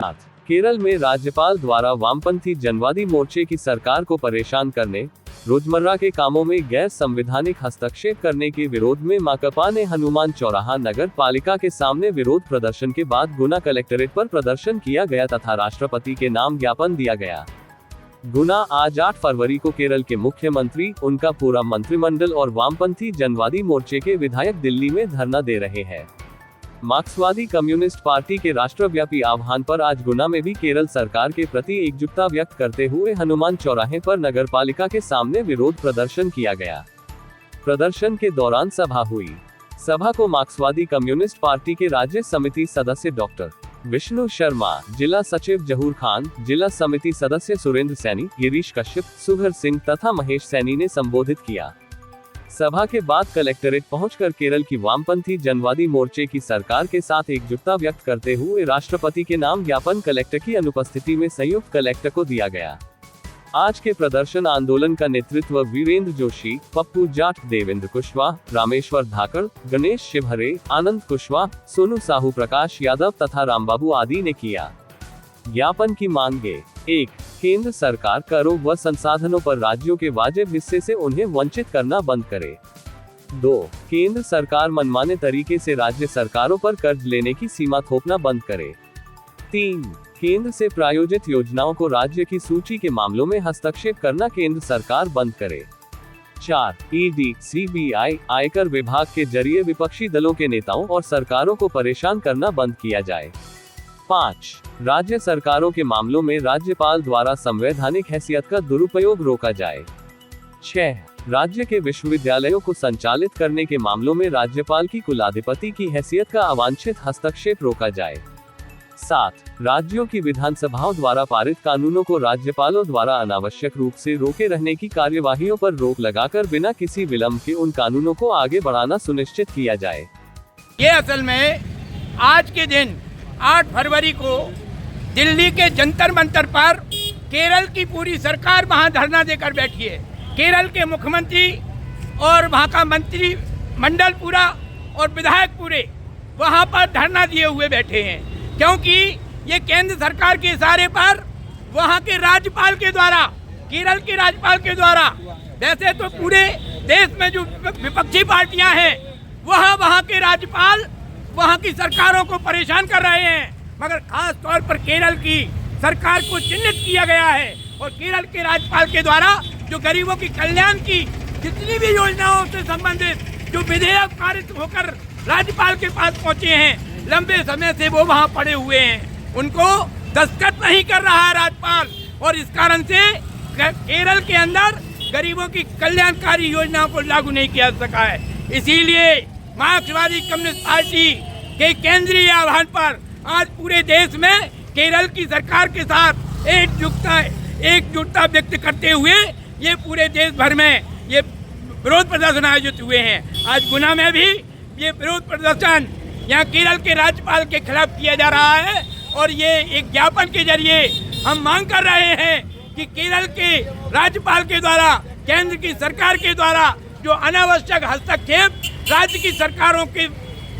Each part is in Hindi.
केरल में राज्यपाल द्वारा वामपंथी जनवादी मोर्चे की सरकार को परेशान करने, रोजमर्रा के कामों में गैर संवैधानिक हस्तक्षेप करने के विरोध में माकपा ने हनुमान चौराहा नगर पालिका के सामने विरोध प्रदर्शन के बाद गुना कलेक्ट्रेट पर प्रदर्शन किया गया तथा राष्ट्रपति के नाम ज्ञापन दिया गया। गुना आज 8 फरवरी को केरल के मुख्यमंत्री, उनका पूरा मंत्रिमंडल और वामपंथी जनवादी मोर्चे के विधायक दिल्ली में धरना दे रहे हैं। मार्क्सवादी कम्युनिस्ट पार्टी के राष्ट्रव्यापी आह्वान पर आज गुना में भी केरल सरकार के प्रति एकजुटता व्यक्त करते हुए हनुमान चौराहे पर नगरपालिका के सामने विरोध प्रदर्शन किया गया। प्रदर्शन के दौरान सभा हुई। सभा को मार्क्सवादी कम्युनिस्ट पार्टी के राज्य समिति सदस्य डॉक्टर विष्णु शर्मा, जिला सचिव जहूर खान, जिला समिति सदस्य सुरेंद्र सैनी, गिरीश कश्यप, सुघर सिंह तथा महेश सैनी ने संबोधित किया। सभा के बाद कलेक्ट्रेट पहुंचकर केरल की वामपंथी जनवादी मोर्चे की सरकार के साथ एकजुटता व्यक्त करते हुए राष्ट्रपति के नाम ज्ञापन कलेक्टर की अनुपस्थिति में संयुक्त कलेक्टर को दिया गया। आज के प्रदर्शन आंदोलन का नेतृत्व वीरेंद्र जोशी, पप्पू जाट, देवेंद्र कुशवाहा, रामेश्वर धाकड़, गणेश शिवहरे, आनंद कुशवाहा, सोनू साहू, प्रकाश यादव तथा रामबाबू आदि ने किया। ज्ञापन की मांगे। 1. केंद्र सरकार करों व संसाधनों पर राज्यों के वाजिब हिस्से से उन्हें वंचित करना बंद करे। 2. केंद्र सरकार मनमाने तरीके से राज्य सरकारों पर कर्ज लेने की सीमा थोपना बंद करे। 3. केंद्र से प्रायोजित योजनाओं को राज्य की सूची के मामलों में हस्तक्षेप करना केंद्र सरकार बंद करे। 4. ईडी, सीबीआई, आयकर विभाग के जरिए विपक्षी दलों के नेताओं और सरकारों को परेशान करना बंद किया जाए। 5. राज्य सरकारों के मामलों में राज्यपाल द्वारा संवैधानिक हैसियत का दुरुपयोग रोका जाए। 6. राज्य के विश्वविद्यालयों को संचालित करने के मामलों में राज्यपाल की कुलाधिपति की हैसियत का अवांछित हस्तक्षेप रोका जाए। 7. राज्यों की विधानसभाओं द्वारा पारित कानूनों को राज्यपालों द्वारा अनावश्यक रूप से रोके रहने की कार्यवाहियों पर रोक लगाकर बिना किसी विलंब के उन कानूनों को आगे बढ़ाना सुनिश्चित किया जाए। ये असल में आज के दिन 8 फरवरी को दिल्ली के जंतर मंतर पर केरल की पूरी सरकार वहां धरना देकर बैठी है। केरल के मुख्यमंत्री और वहां का मंत्री मंडल पूरा और विधायक पूरे वहां पर धरना दिए हुए बैठे हैं, क्योंकि ये केंद्र सरकार के इशारे पर वहां के राज्यपाल के द्वारा, केरल के राज्यपाल के द्वारा, वैसे तो पूरे देश में जो विपक्षी पार्टियां हैं वहां के राज्यपाल वहां की सरकारों को परेशान कर रहे हैं, मगर खास तौर पर केरल की सरकार को चिन्हित किया गया है। और केरल के राज्यपाल के द्वारा जो गरीबों की कल्याण की जितनी भी योजनाओं से संबंधित जो विधेयक पारित होकर राज्यपाल के पास पहुंचे हैं, लंबे समय से वो वहां पड़े हुए हैं, उनको दस्तखत नहीं कर रहा है राज्यपाल, और इस कारण से केरल के अंदर गरीबों की कल्याणकारी योजनाओं को लागू नहीं किया सका है। इसीलिए मार्क्सवादी कम्युनिस्ट पार्टी के केंद्रीय आह्वान पर आज पूरे देश में केरल की सरकार के साथ एकजुटता व्यक्त करते हुए ये पूरे देश भर में ये विरोध प्रदर्शन आयोजित हुए हैं। आज गुना में भी ये विरोध प्रदर्शन यहाँ केरल के राज्यपाल के खिलाफ किया जा रहा है, और ये एक ज्ञापन के जरिए हम मांग कर रहे हैं कि केरल के राज्यपाल के द्वारा, केंद्र की सरकार के द्वारा जो अनावश्यक हस्तक्षेप राज्य की सरकारों के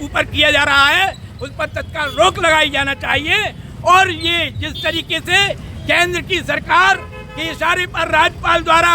ऊपर किया जा रहा है उस पर तत्काल रोक लगाई जाना चाहिए। और ये जिस तरीके से केंद्र की सरकार के इशारे पर राज्यपाल द्वारा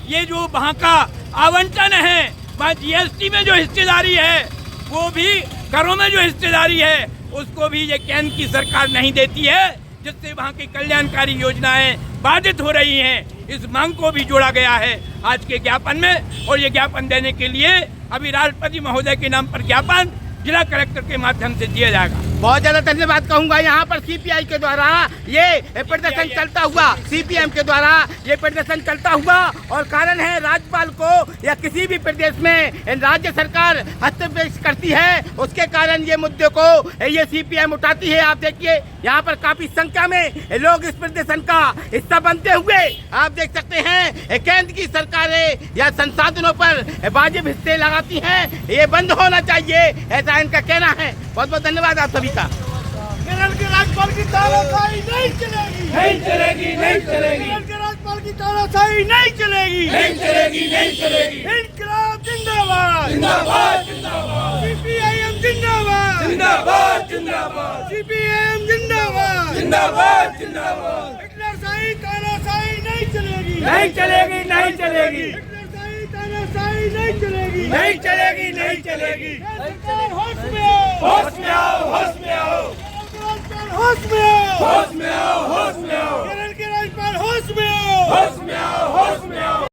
ये जो वहाँ का आवंटन है, वहाँ जीएसटी में जो हिस्सेदारी है, वो भी करों में जो हिस्सेदारी है, उसको भी ये केंद्र की सरकार नहीं देती है, जिससे वहाँ की कल्याणकारी योजनाएं बाधित हो रही हैं। इस मांग को भी जोड़ा गया है आज के ज्ञापन में, और ये ज्ञापन देने के लिए अभी राष्ट्रपति महोदय के नाम पर ज्ञापन जिला कलेक्टर के माध्यम से दिया जाएगा। बहुत ज्यादा धन्यवाद कहूंगा। यहाँ पर सीपीआई के द्वारा ये प्रदर्शन चलता हुआ, सीपीएम के द्वारा ये प्रदर्शन चलता हुआ, और कारण है राज्यपाल को या किसी भी प्रदेश में राज्य सरकार हस्तक्षेप करती है, उसके कारण ये मुद्दे को ये सीपीएम उठाती है। आप देखिए यहाँ पर काफी संख्या में लोग इस प्रदर्शन का हिस्सा बनते हुए आप देख सकते हैं। केंद्र की सरकारें या संसाधनों पर वाजिब हिस्से लगाती हैं, ये बंद होना चाहिए, ऐसा इनका कहना है। बहुत बहुत धन्यवाद आप सभी का। केरल के राज्यपाल की तानाशाही नहीं चलेगी, नहीं चलेगी, नहीं चलेगी। केरल के राज्यपाल की तानाशाही नहीं चलेगी, नहीं चलेगी, नहीं चलेगी। इनकलाब जिंदाबाद, जिंदाबाद, जिंदाबाद। सीपीआईएम जिंदाबाद, जिंदाबाद, जिंदाबाद। सीपीएम जिंदाबाद। जिंदाबाद जिंदाबाद। हिटलरशाही तानाशाही नहीं चलेगी, नहीं चलेगी नहीं चलेगी हिटलरशाही तानाशाही नहीं चलेगी, नहीं चलेगी नहीं चलेगी। सरकार होश में आओ, होश में आओ होश में आओ सरकार होश में आओ, होश